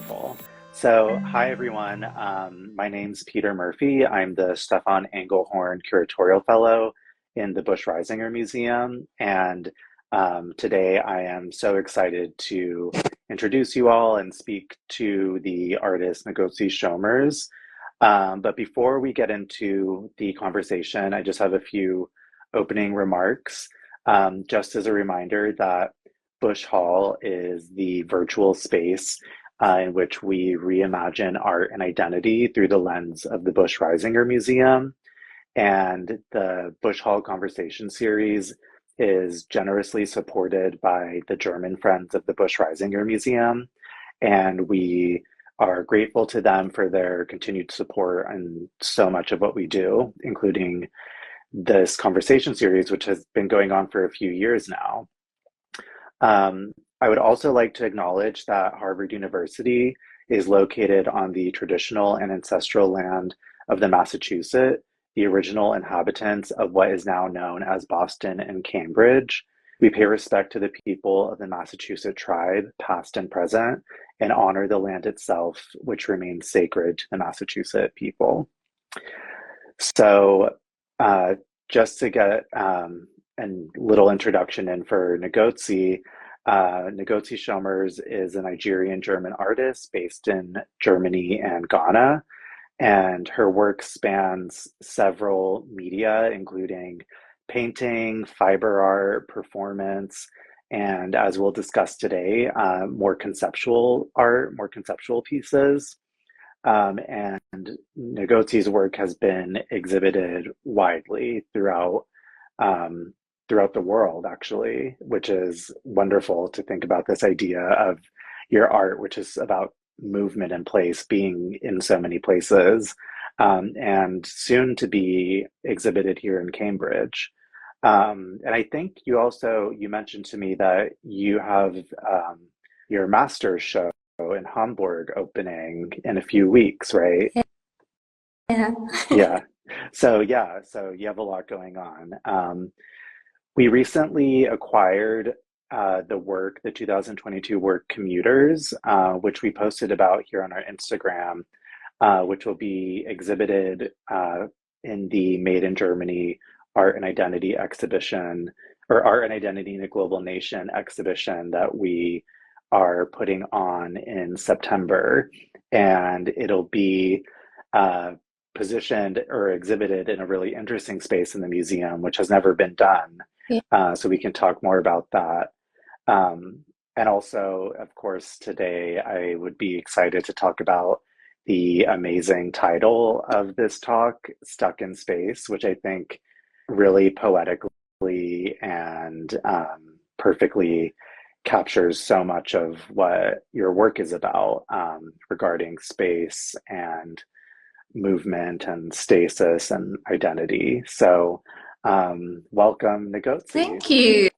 Wonderful. So, hi everyone. My name's Peter Murphy. I'm the Stefan Engelhorn Curatorial Fellow in the Busch-Reisinger Museum. And today I am so excited to introduce you all and speak to the artist Ngozi Schommers. But before we get into the conversation, I just have a few opening remarks. Just as a reminder that Busch Hall is the virtual space in which we reimagine art and identity through the lens of the Busch-Reisinger Museum. And the Busch Hall Conversations series is generously supported by the German Friends of the Busch-Reisinger Museum. And we are grateful to them for their continued support and so much of what we do, including this conversation series, which has been going on for a few years now. I would also like to acknowledge that Harvard University is located on the traditional and ancestral land of the Massachusetts, the original inhabitants of what is now known as Boston and Cambridge. We pay respect to the people of the Massachusetts tribe, past and present, and honor the land itself, which remains sacred to the Massachusetts people. So, just to get a little introduction in for Ngozi, Ngozi Schommers is a Nigerian-German artist based in Germany and Ghana, and her work spans several media, including painting, fiber art, performance, and as we'll discuss today, more conceptual art, more conceptual pieces. And Ngozi's work has been exhibited widely throughout the world, actually, which is wonderful to think about this idea of your art, which is about movement and place, being in so many places, and soon to be exhibited here in Cambridge. And I think you mentioned to me that you have your master's show in Hamburg opening in a few weeks, right? Yeah. Yeah. So you have a lot going on. We recently acquired the 2022 work Commuters, which we posted about here on our Instagram, which will be exhibited in the Made in Germany Art and Identity exhibition, or Art and Identity in a Global Nation exhibition that we are putting on in September. And it'll be positioned or exhibited in a really interesting space in the museum, which has never been done. Yeah. So we can talk more about that. And also, of course, today I would be excited to talk about the amazing title of this talk, Stuck in Space, which I think really poetically and perfectly captures so much of what your work is about, regarding space and movement and stasis and identity. So, welcome, Ngozi. Thank you.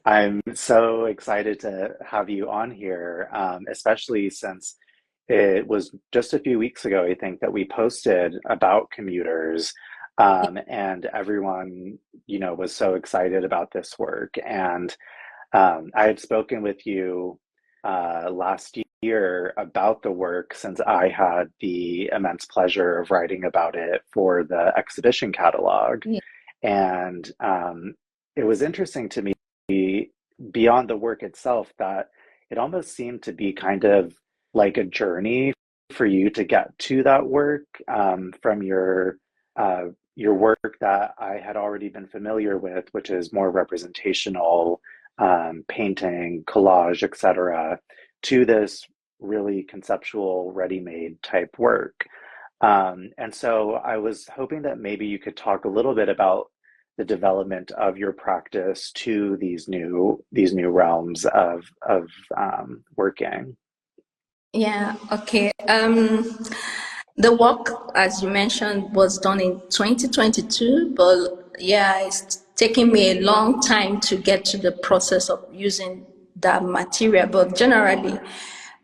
I'm so excited to have you on here, especially since it was just a few weeks ago, I think, that we posted about commuters, and everyone, was so excited about this work. And I had spoken with you last year about the work since I had the immense pleasure of writing about it for the exhibition catalog. Yeah. And it was interesting to me, beyond the work itself, that it almost seemed to be kind of like a journey for you to get to that work, from your work that I had already been familiar with, which is more representational, painting, collage, etc., to this really conceptual, ready-made type work. And so I was hoping that maybe you could talk a little bit about the development of your practice to these new realms of working. Yeah. Okay. The work, as you mentioned, was done in 2022, but yeah, it's taken me a long time to get to the process of using that material. But generally,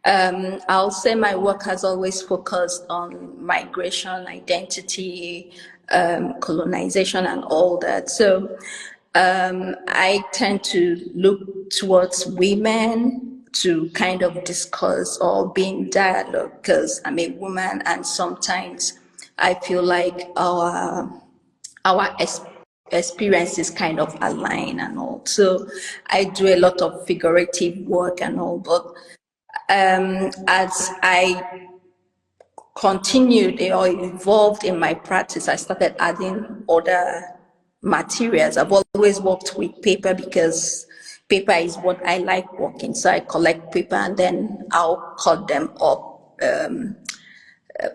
I'll say my work has always focused on migration, identity, colonization, and all that. So I tend to look towards women, to kind of discuss or be in dialogue, because I'm a woman, and sometimes I feel like our experiences kind of align and all. So I do a lot of figurative work and all, but as I continued or evolved in my practice, I started adding other materials. I've always worked with paper because paper is what I like working. So I collect paper and then I'll cut them up,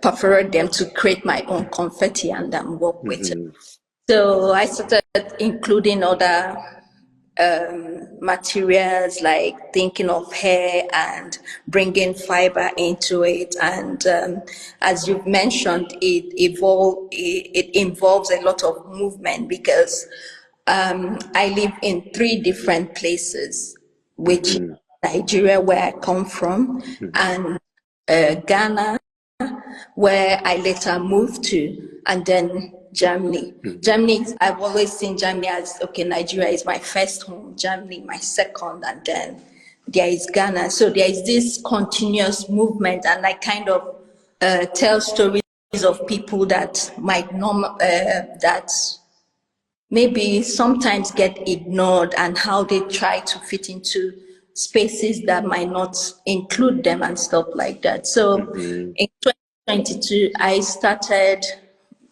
perforate them to create my own confetti and then work with it. Mm-hmm. So I started including other materials, like thinking of hair and bringing fiber into it. And as you've mentioned, it involves a lot of movement, because I live in 3 different places, which is Mm-hmm. Nigeria, where I come from, and Ghana, where I later moved to, and then Germany. Mm-hmm. Germany, I've always seen Germany as, okay, Nigeria is my first home, Germany my second, and then there is Ghana. So there is this continuous movement, and I kind of tell stories of people that might that maybe sometimes get ignored, and how they try to fit into spaces that might not include them and stuff like that. So Mm-hmm. in 2022, I started,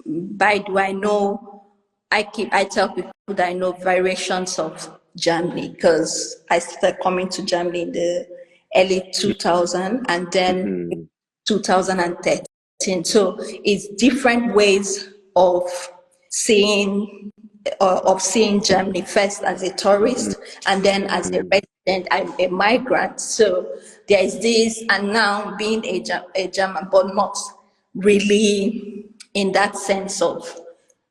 by do I know, I tell people that I know variations of Germany, because I started coming to Germany in the early 2000s and then Mm-hmm. 2013. So it's different ways of seeing Germany, first as a tourist and then as a Mm-hmm. resident. I'm a migrant, so there is this, and now being a German, but not really in that sense of,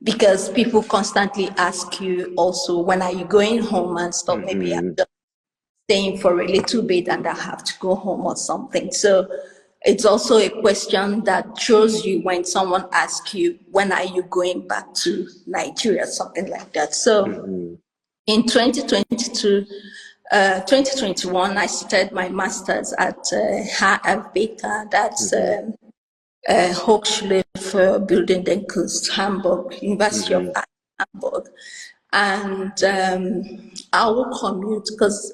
because people constantly ask you also, when are you going home and stuff. Maybe I'm Mm-hmm. just staying for a little bit and I have to go home or something. So it's also a question that throws you when someone asks you, when are you going back to Nigeria, something like that. So Mm-hmm. in 2021, I started my master's at HFBK, that's Mm-hmm. Hochschule für Bildende Kunst, Hamburg, University of Mm-hmm. Art, Hamburg. And I will commute, because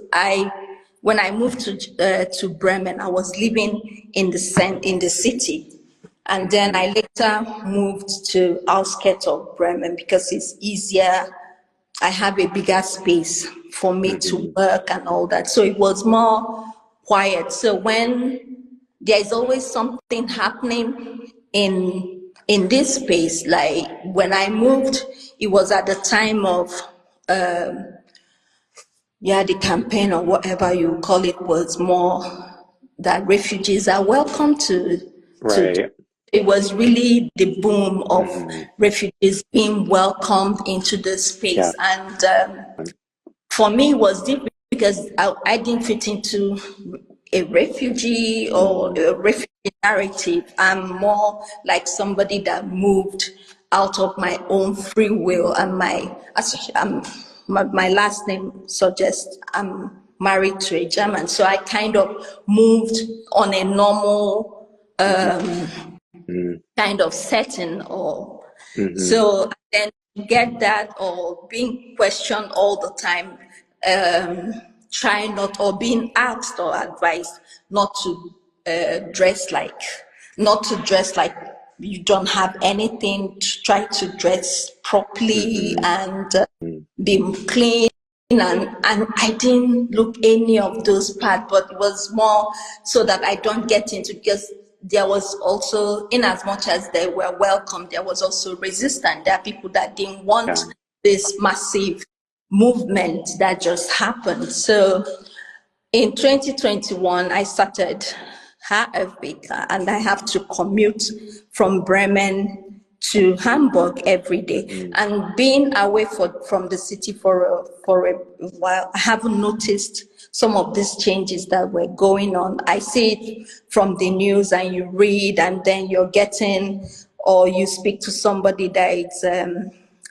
when I moved to Bremen, I was living in the city, and then I later moved to outskirts of Bremen because it's easier. I have a bigger space for me to Mm-hmm. work and all that. So it was more quiet. So when there is always something happening in this space, like when I moved, it was at the time of the campaign, or whatever you call it, was more that refugees are welcome to. Right. It was really the boom of Mm-hmm. refugees being welcomed into the Yeah. space, and for me it was deep, because I didn't fit into a refugee or Mm-hmm. a refugee narrative. I'm more like somebody that moved out of my own free will, and my last name suggests I'm married to a German, so I kind of moved on a normal Mm-hmm. kind of setting, or Mm-hmm. so then get that, or being questioned all the time, trying not, or being asked or advised not to not to dress like you don't have anything, to try to dress properly Mm-hmm. and be clean, and I didn't look any of those parts, but it was more so that I don't get into, because there was also, in as much as they were welcome, there was also resistance. There are people that didn't want Yeah. this massive movement that just happened. So in 2021, I started HFBK, and I have to commute from Bremen to Hamburg every day. Mm-hmm. And being away from the city for a while, I haven't noticed some of these changes that were going on. I see it from the news, and you read, and then you're getting, or you speak to somebody that is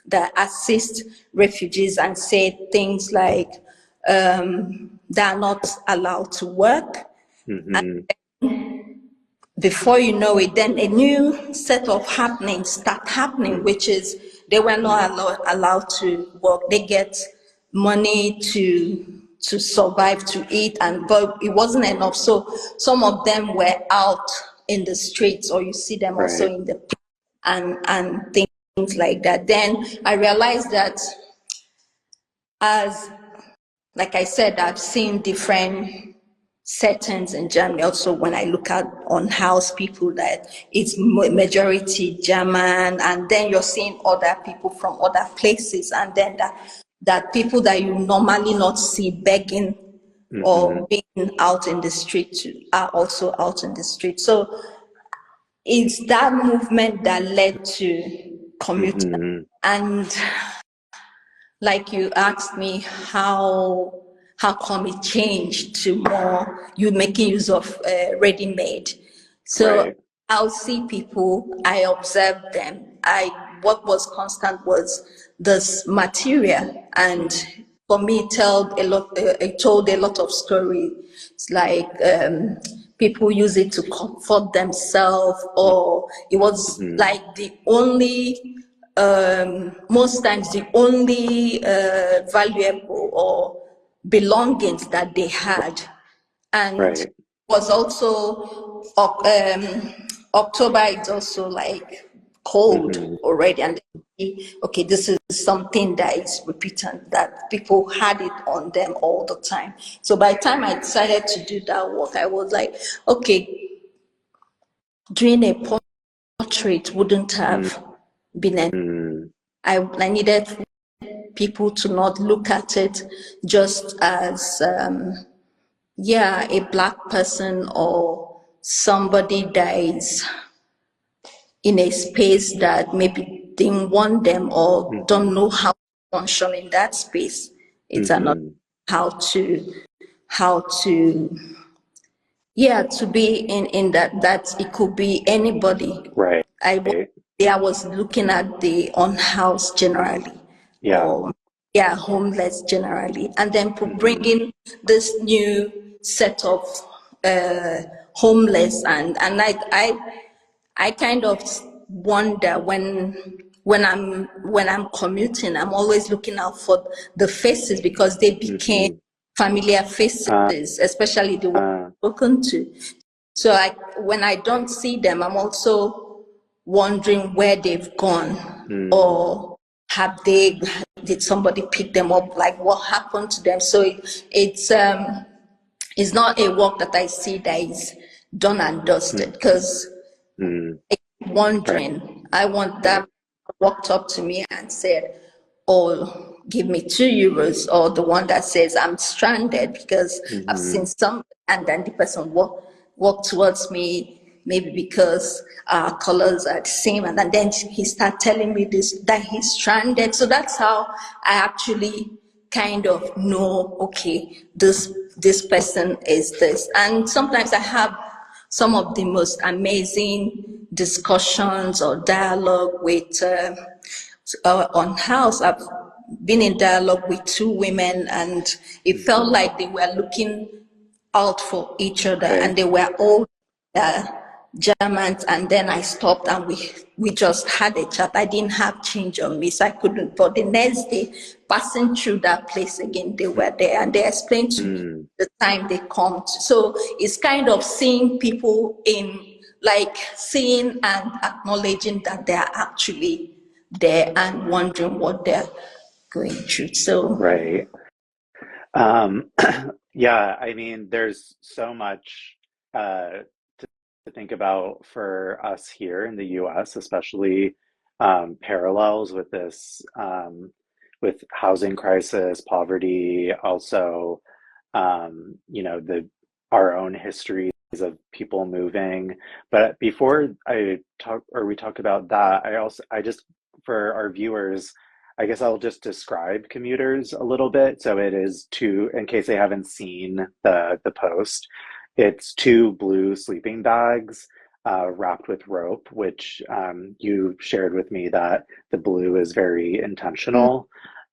that assists refugees, and say things like, that are not allowed to work. Mm-hmm. Before you know it, then a new set of happenings start happening, which is they were not allowed to work. They get money to survive, to eat, and but it wasn't enough. So some of them were out in the streets, or you see them also Right. in the and things like that. Then I realized that, as like I said, I've seen different settings in Germany. Also, when I look at on house people, that it's majority German, and then you're seeing other people from other places, and then that people that you normally not see begging Mm-hmm. or being out in the street are also out in the street. So it's that movement that led to commuting. Mm-hmm. And like you asked me, how come it changed to more you making use of ready-made. So Right. I'll see people, I observe them. What was constant was this material, and for me it told a lot of stories. It's like people use it to comfort themselves, or it was Mm-hmm. like the only most times the only valuable or belongings that they had. And Right. was also October, it's also like cold Mm-hmm. already, and okay, this is something that is repeated, that people had it on them all the time. So by the time I decided to do that work, I was like, okay, doing a portrait wouldn't have been an Mm-hmm. I needed people to not look at it just as a black person or somebody that is in a space that maybe didn't want them or don't know how to function in that space. It's another Mm-hmm. how to to be in that it could be anybody. Right. I was I was looking at the unhoused generally, Yeah. or homeless generally, and then Mm-hmm. bringing this new set of homeless, and I kind of wonder when I'm commuting, I'm always looking out for the faces, because they became Mm-hmm. familiar faces, especially the ones Uh, I've spoken to. So when I don't see them, I'm also wondering where they've gone, mm, or did somebody pick them up? Like, what happened to them? So it's not a work that I see that is done and dusted, because mm, right. wondering. I want that walked up to me and said, "Oh, give me €2," or the one that says I'm stranded because I've Mm-hmm. seen some, and then the person walk towards me, maybe because our colors are the same, and then he start telling me this, that he's stranded. So that's how I actually kind of know, okay, this person is this. And sometimes I have some of the most amazing discussions or dialogue with on house. I've been in dialogue with two women, and it felt Mm-hmm. like they were looking out for each other, Right. and they were all uh, Germans. And then I stopped, and we just had a chat. I didn't have change on me, so I couldn't. But the next day, passing through that place again, they were there, and they explained to me Mm, the time they come to. So it's kind of seeing people in, like, seeing and acknowledging that they're actually there, and wondering what they're going through. So right. Yeah, I mean, there's so much to think about for us here in the US, especially parallels with this, with housing crisis, poverty, also, the our own histories of people moving. But before we talk about that, I just, for our viewers, I guess I'll just describe Commuters a little bit. So it is two, in case they haven't seen the post, it's two blue sleeping bags wrapped with rope, which you shared with me that the blue is very intentional.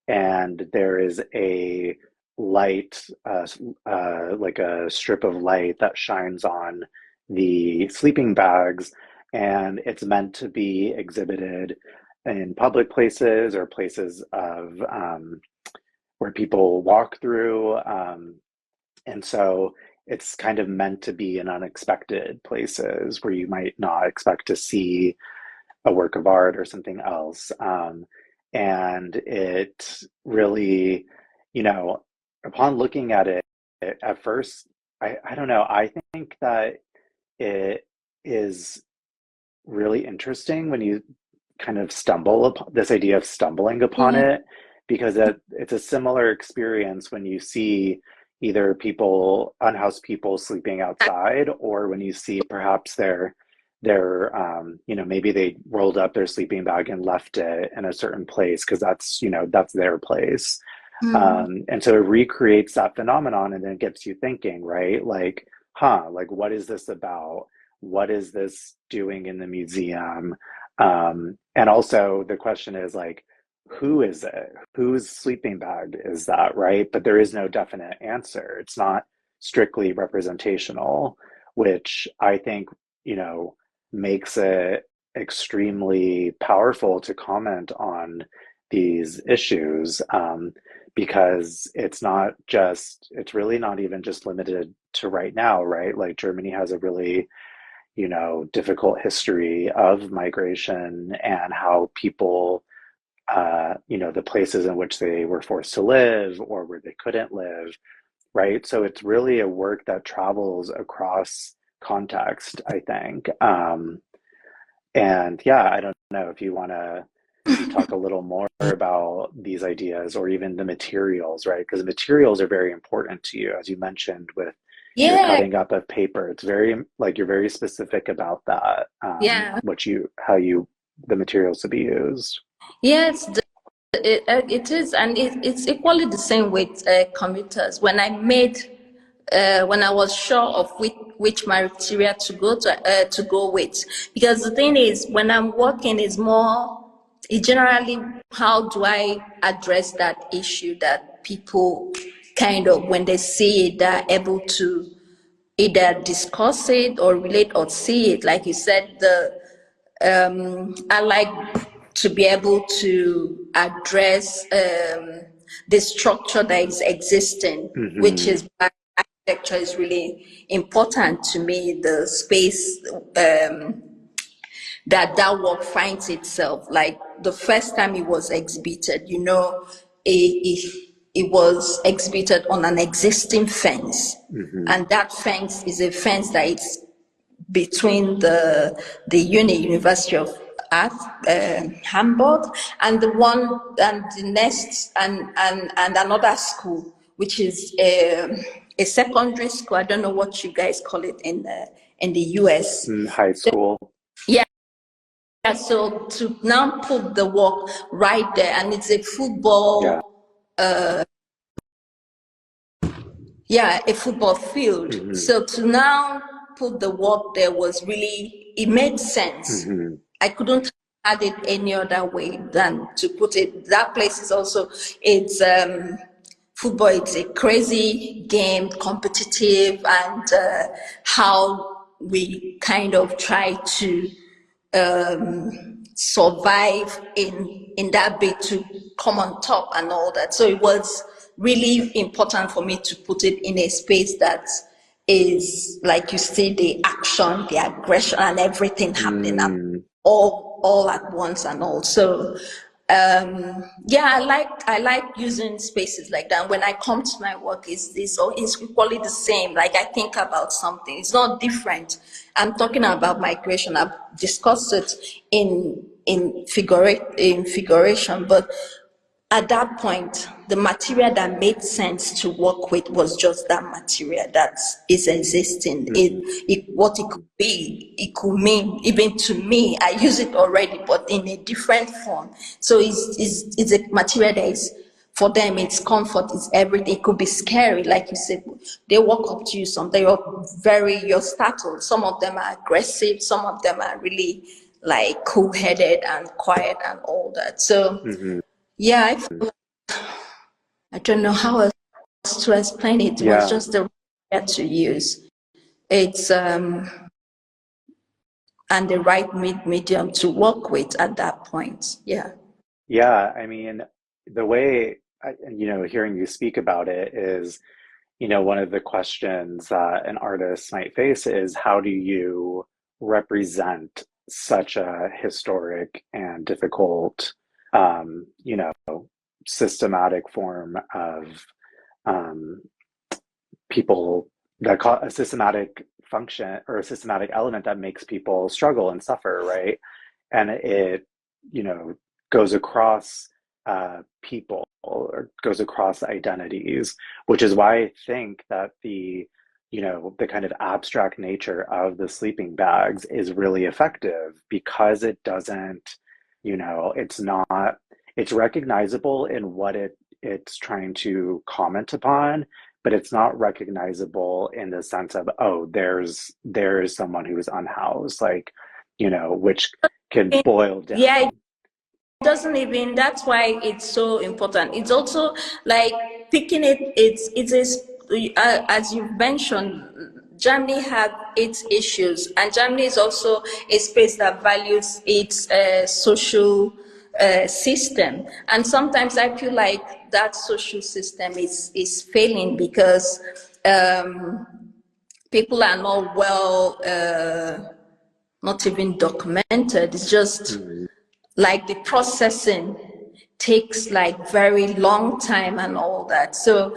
And there is a light, like a strip of light that shines on the sleeping bags, and it's meant to be exhibited in public places or places of where people walk through. And so it's kind of meant to be in unexpected places where you might not expect to see a work of art or something else. And it really, you know, upon looking at it at first, I don't know, I think that it is really interesting when you kind of stumble upon this idea of stumbling upon Yeah. it, because it's a similar experience when you see either people, unhoused people sleeping outside, or when you see perhaps maybe they rolled up their sleeping bag and left it in a certain place because that's their place. Mm. And so it recreates that phenomenon and then gets you thinking, right? Like, like what is this about? What is this doing in the museum? And also the question is like, who is it? Whose sleeping bag is that, right? But there is no definite answer. It's not strictly representational, which I think, you know, makes it extremely powerful to comment on these issues, because it's really not even just limited to right now, right? Like Germany has a really, difficult history of migration and how people, the places in which they were forced to live or where they couldn't live, right? So it's really a work that travels across context, I think. And yeah, I don't know if you want to maybe talk a little more about these ideas or even the materials, right? Because the materials are very important to you, as you mentioned with your Yeah. cutting up of paper. It's very like you're very specific about that, Yeah. the materials to be used. Yes, it is, and it's equally the same with commuters. When I was sure of which material to go with, because the thing is, when I'm working, it's generally how do I address that issue that people kind of when they see it, they're able to either discuss it or relate or see it. Like you said, I like to be able to address the structure that is existing, which Hmm. is why architecture is really important to me. The space that work finds itself. Like the first time it was exhibited, it was exhibited on an existing fence, Hmm. and that fence is a fence that is between the University of Art, Hamburg, and the next and another school, which is a secondary school. I don't know what you guys call it in the US. High school. Yeah. So to now put the work right there, and it's a Yeah. a football field. Hmm. So to now put the work there it made sense. Hmm. I couldn't add it any other way than to put it. That place is also, it's football. It's a crazy game, competitive, and how we kind of try to survive in that bit to come on top and all that. So it was really important for me to put it in a space that is like you see the action, the aggression, and everything happening at Mm. all at once and all. So yeah, I like using spaces like that. When I come to my work, it's equally the same. Like I think about something, it's not different. I'm talking about migration. I've discussed it in figuration, but at that point, the material that made sense to work with was just that material that is existing. Mhm. What it could be, it could mean, even to me, I use it already, but in a different form. So it's a material that is, for them, it's comfort, it's everything. It could be scary, like you said. They walk up to you, you're startled. Some of them are aggressive, some of them are really like cool-headed and quiet and all that. So Mhm. yeah, I don't know how else. to explain it. It was Yeah. just the word to use. It's and the right medium to work with at that point. Yeah. Yeah. I mean, the way, hearing you speak about it is, one of the questions that an artist might face is how do you represent such a historic and difficult, systematic form of um, people that call a systematic function or a systematic element that makes people struggle and suffer, right? And it, you know, goes across people or goes across identities, which is why I think that the kind of abstract nature of the sleeping bags is really effective because it doesn't, it's not, it's recognizable in what it's trying to comment upon, but it's not recognizable in the sense of, oh, there's someone who is unhoused, like, which can boil Yeah, down. doesn't even, that's why it's so important. It's also like picking it, it is as you mentioned, Germany had its issues, and Germany is also a space that values its social system, and sometimes I feel like that social system is failing because people are not well not even documented. It's just Mhm, like the processing takes like very long time and all that. So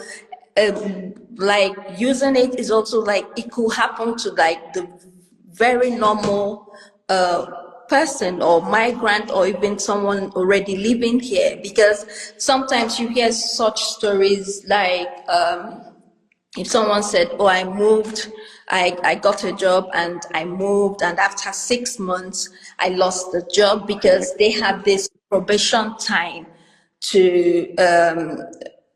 like using it is also like it could happen to like the very normal person or migrant or even someone already living here, because sometimes you hear such stories like if someone said, oh, I moved, I got a job and I moved, and after 6 months, I lost the job right. because they have this probation time to,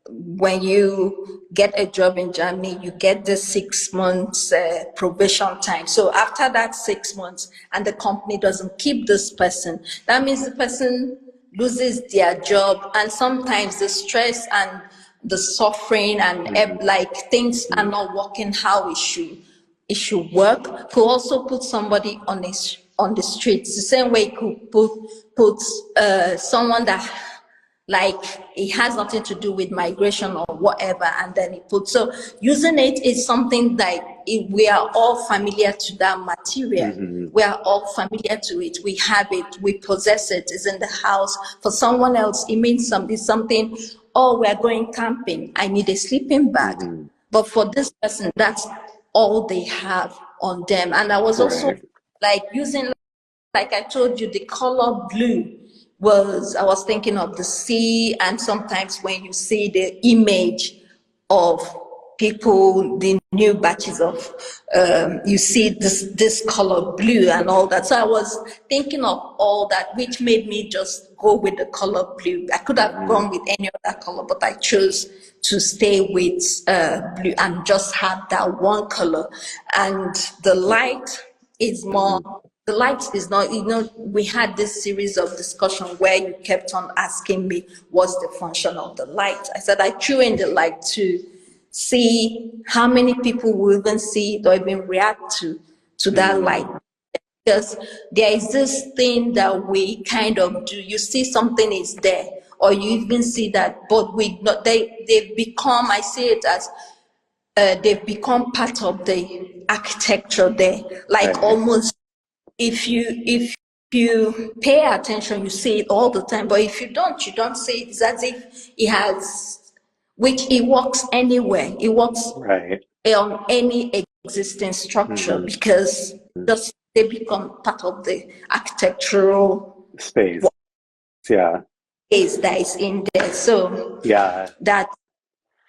when you get a job in Germany, you get the 6 months probation time. So after that 6 months, and the company doesn't keep this person, that means the person loses their job, and sometimes the stress and the suffering and Hmm. like things are Hmm. not working how it should work, could also put somebody on the streets the same way it could put someone that like it has nothing to do with migration or whatever, and then it puts, so using it is something like we are all familiar to that material. Hmm. We are all familiar to it. We have it. We possess it. It's in the house. For someone else, it means something. Oh, we're going camping. I need a sleeping bag. Hmm. But for this person, that's all they have on them. And I was also Right. like using, like I told you, the color blue was, I was thinking of the sea, and sometimes when you see the image of people, the new batches of, you see this color blue and all that. So I was thinking of all that, which made me just go with the color blue. I could have Hmm. gone with any other color, but I chose to stay with blue and just have that one color. And the light is more, Hmm. the light is not, we had this series of discussion where you kept on asking me what's the function of the light. I said I threw in the light to see how many people will even see it or even react to that Hmm. light, because there is this thing that we kind of do. You see something is there, or you even see that, but we not, they've become, I see it as they've become part of the architecture there, like Right. almost, if you pay attention, you see it all the time. But if you don't see it. It's as if it has, which it works anywhere. It works Right. on any existing structure Hmm. because just they become part of the architectural Space. Yeah. space that is in there. So Yeah. that,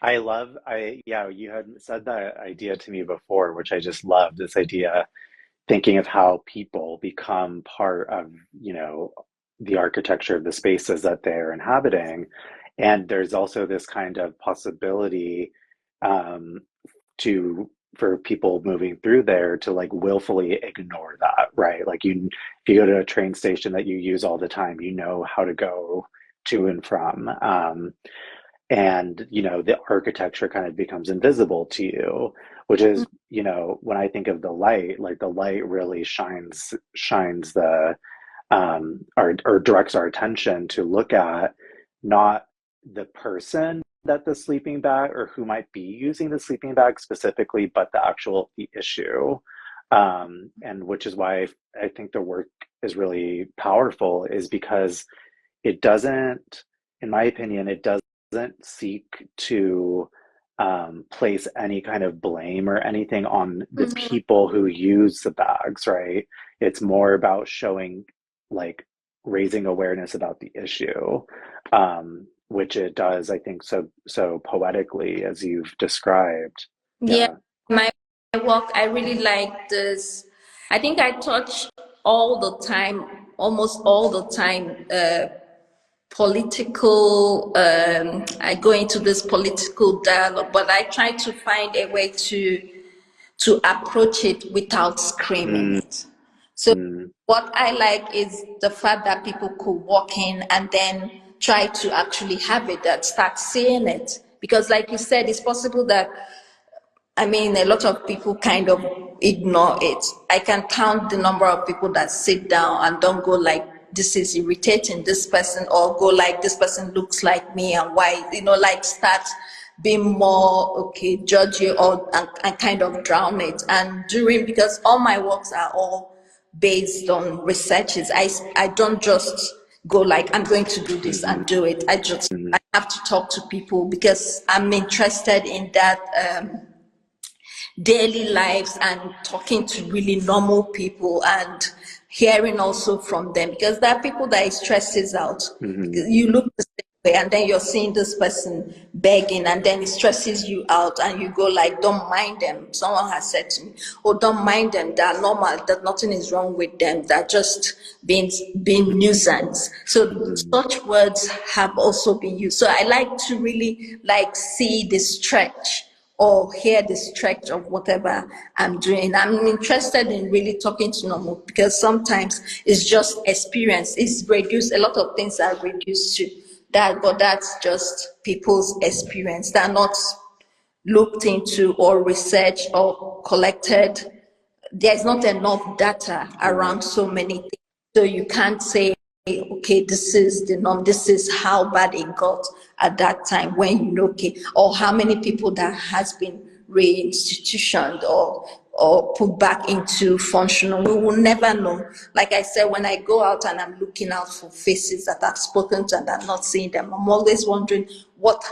Yeah, you had said that idea to me before, which I just love, this idea, thinking of how people become part of, the architecture of the spaces that they're inhabiting. And there's also this kind of possibility um, to for people moving through there to like willfully ignore that, right? Like if you go to a train station that you use all the time, you know how to go to and from. and the architecture kind of becomes invisible to you, which is, when I think of the light, like the light really shines the or directs our attention to look at not the person that the sleeping bag or who might be using the sleeping bag specifically, but the issue. And which is why I think the work is really powerful, is because it doesn't, in my opinion, it doesn't seek to place any kind of blame or anything on the Mhm. people who use the bags, right? It's more about showing, like, raising awareness about the issue, which it does, I think, so poetically as you've described. Yeah, Yeah. my work, I really like this. I think I touch all the time, almost all the time, political, I go into this political dialogue, but I try to find a way to approach it without screaming Mm, it. So mm, what I like is the fact that people could walk in and then try to actually have it, that start seeing it. Because like you said, it's possible that, I mean, a lot of people kind of ignore it. I can count the number of people that sit down and don't go like, this is irritating, this person, or go like, this person looks like me and why, like start being more, okay, judgy or and kind of drown it. And because all my works are all based on researches, I don't just go like, I'm going to do this mhm, and do it. mhm, I have to talk to people because I'm interested in that. Daily lives and talking to really normal people and hearing also from them, because there are people that it stresses out. mhm, You look the same way and then you're seeing this person begging and then it stresses you out and you go like, don't mind them. Someone has said to me, oh, don't mind them, they're normal, that nothing is wrong with them, they're just being nuisance. So mhm, such words have also been used. So I like to really like see the stretch or hear the stretch of whatever I'm doing. I'm interested in really talking to normal because sometimes it's just experience. It's reduced. A lot of things are reduced to that, but that's just people's experience. They're not looked into or researched or collected. There's not enough data right. around so many things. So you can't say, okay, this is the norm, this is how bad it got at that time when okay, or how many people that has been reinstitutioned or put back into functional. We will never know. Like I said, when I go out and I'm looking out for faces that I've spoken to and I'm not seeing them, I'm always wondering what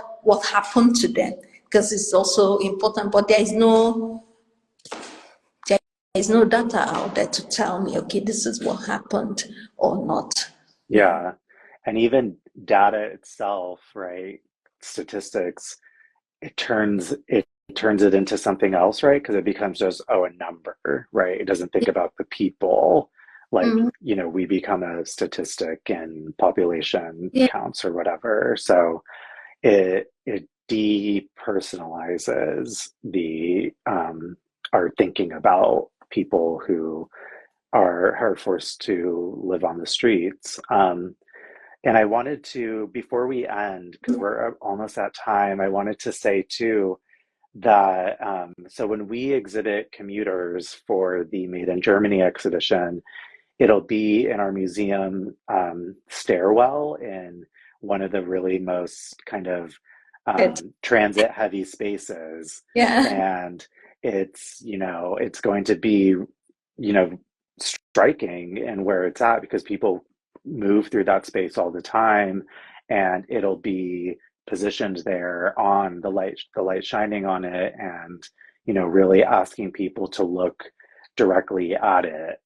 happened to them, because it's also important. But there is no data out there to tell me, okay, this is what happened or not. Yeah. Yeah. And even data itself, right? Statistics, it turns it into something else, right? Because it becomes just, oh, a number, right? It doesn't think about the people. Like, Mhm. we become a statistic in population Yeah. counts or whatever. So it depersonalizes our thinking about people who are forced to live on the streets. And I wanted to, before we end, because we're almost at time, I wanted to say too that so when we exhibit Commuters for the Made in Germany exhibition, it'll be in our museum stairwell in one of the really most kind of It, transit heavy spaces. yeah. And it's going to be, striking in where it's at because people move through that space all the time, and it'll be positioned there on the light shining on it, and really asking people to look directly at it.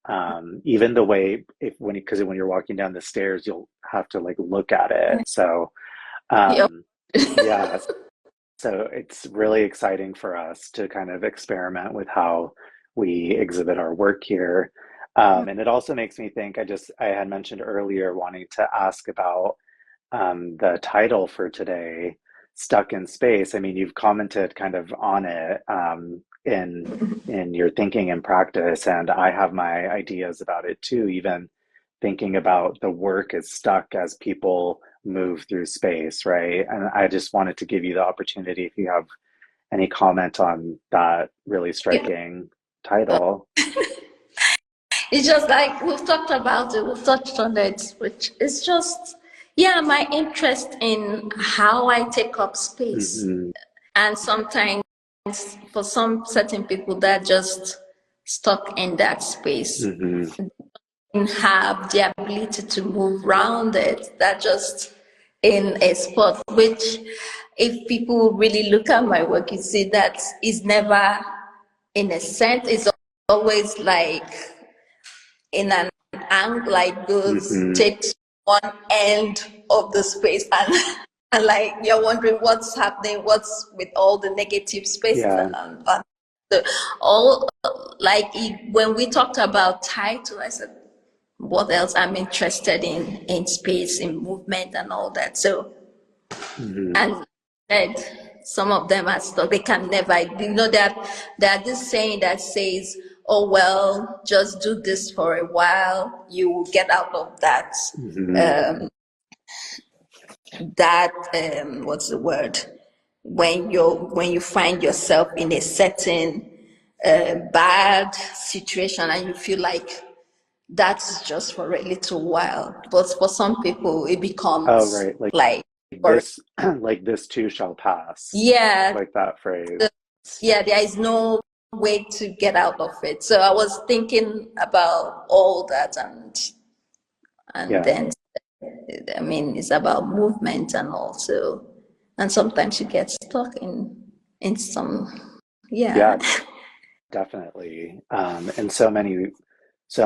Even the way, because when you're walking down the stairs, you'll have to like look at it. So Yeah. um, yeah, so it's really exciting for us to kind of experiment with how we exhibit our work here. And it also makes me think, I had mentioned earlier wanting to ask about the title for today, Stuck in Space. I mean, you've commented kind of on it in your thinking and practice, and I have my ideas about it too, even thinking about the work is stuck as people move through space, right? And I just wanted to give you the opportunity if you have any comment on that really Yeah. striking title. It's just like we've talked about it, we've touched on it, which is just, yeah, my interest in how I take up space. Hmm. And sometimes for some certain people that just stuck in that space Hmm. and have the ability to move around it, that just in a spot, which if people really look at my work, you see that is never in a sense, it's always like in an angle like goes Hmm. takes one end of the space and and like you're wondering what's happening, what's with all the negative spaces Yeah. and the, all like when we talked about title, I said what else I'm interested in space, in movement and all that. So Hmm. and said some of them are stuck. They can never, that this saying that says, oh well, just do this for a while, you will get out of that Hmm. um that what's the word, when you find yourself in a certain bad situation and you feel like that's just for a little while, but for some people it Oh, becomes right. Like like for this, like this too shall pass, yeah. like that phrase. Yeah, there is no way to get out of it. So I was thinking about all that, and Yeah. then I mean it's about movement and also, and sometimes you get stuck in some, yeah. Yeah, definitely. In so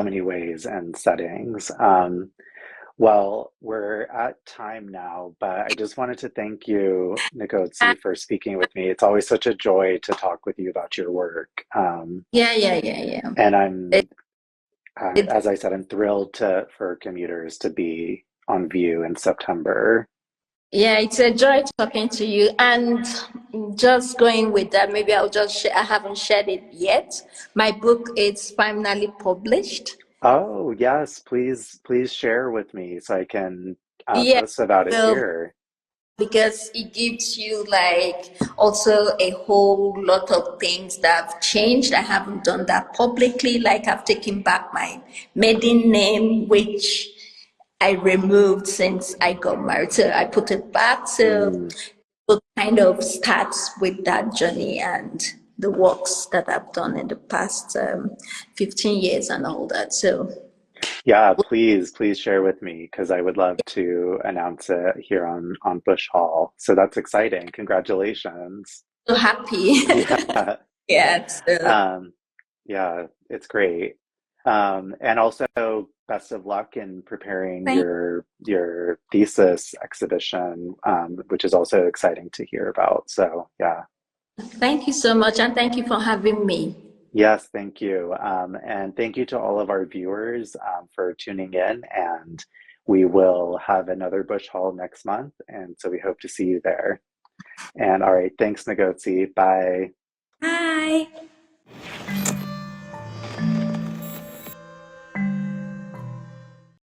many ways and settings. Well, we're at time now, but I just wanted to thank you, Ngozi, for speaking with me. It's always such a joy to talk with you about your work. Yeah. And It, it, as I said, I'm thrilled for Commuters to be on view in September. yeah, it's a joy talking to you. And just going with that, maybe I'll just I haven't shared it yet. My book is finally published. Oh, yes, please share with me so I can Yeah. post about it Well, here. because it gives you like also a whole lot of things that have changed. I haven't done that publicly. Like I've taken back my maiden name, which I removed since I got married. So I put it back. So Mm. it kind of starts with that journey and the works that I've done in the past 15 years and all that. So Yeah, please share with me because I would love to announce it here on Busch Hall. So that's exciting. Congratulations. so happy. Yeah. Yeah. So Um, yeah, it's great. And also best of luck in preparing thank your thesis exhibition, which is also exciting to hear about. So yeah. Thank you so much, and thank you for having me. Yes, thank you. And thank you to all of our viewers for tuning in. And we will have another Busch Hall next month. And so we hope to see you there. And all right, thanks, Ngozi. Bye. Bye.